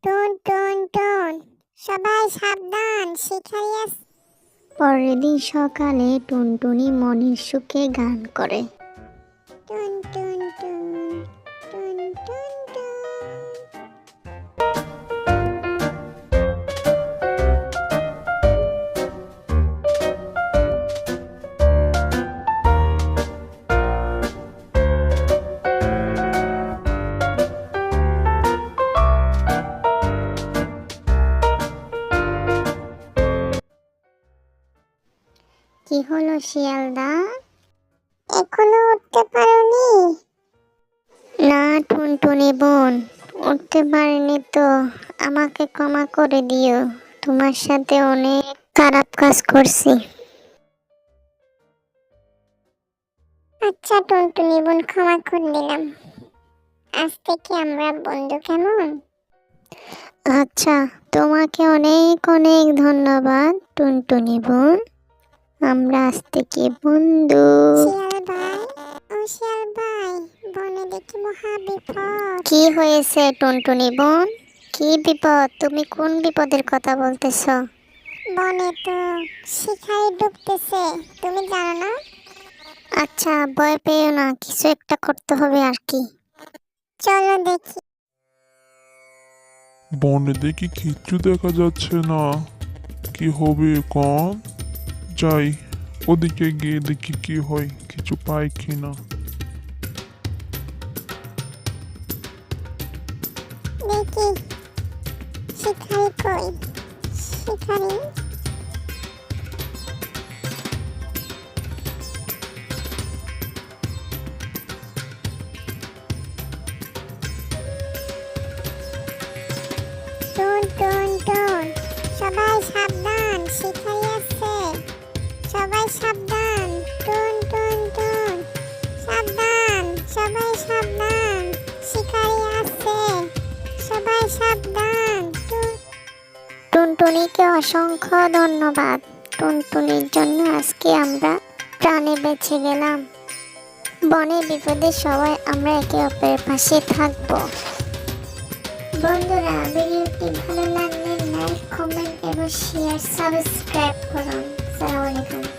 টুন টুন টুন, সবাই সাবধান, শিকারি আছে। পরের দিন সকালে টুনটুনি মনের সুখে গান করে। টুন টুন টুন, টুন টুন টুন। কি হলো শিয়ালদা? এখনো উঠতে পারোনি? না টুনটুনি বোন, উঠতে পারিনি তো। আমাকে ক্ষমা করে দিও, তোমার সাথে অনেক খারাপ কাজ করছি। আচ্ছা টুনটুনি বোন, ক্ষমা করে দিলাম। আজ থেকে আমরা বন্ধু, কেমন? আচ্ছা, তোমাকে অনেক অনেক ধন্যবাদ টুনটুনি বোন। আমরা আজ থেকে বন্ধু। শিয়াল ভাই, ও শিয়াল ভাই, বনে দেখি মহা বিপদ। কি হয়েছে টুনটুনি বোন? কি বিপদ? তুমি কোন বিপদের কথা বলতেছ? বনে তো শিকারি ঢুকতেছে, তুমি জানো না? আচ্ছা, ভয় পেও না, কিছু একটা করতে হবে আর কি। চলো দেখি। বনে দেখি কিচ্ছু দেখা যাচ্ছে না, কি হবে কন? যাই, ওদিকে গিয়ে দেখি কি হয়, কিছু পাই কিনা। দেখি শিকারি কই? শিকারি টুন টুন টুন, সবাই সাবধান, শিকারি আছে। সবাই সাবধান, টুন টুন টুন, সাবধান, সবাই সাবধান, শিকারি আছে। সবাই সাবধান। টুনটুনিকে অসংখ্য ধন্যবাদ। টুনটুনির জন্য আজকে আমরা প্রাণে বেঁচে গেলাম। বনে বিপদে সবাই আমরা একে অপরের পাশে থাকবো। বন্ধুরা, ভিডিওটি ভালো লাগলে লাইক, কমেন্ট এবং শেয়ার, সাবস্ক্রাইব করুন। আসসালামু আলাইকুম।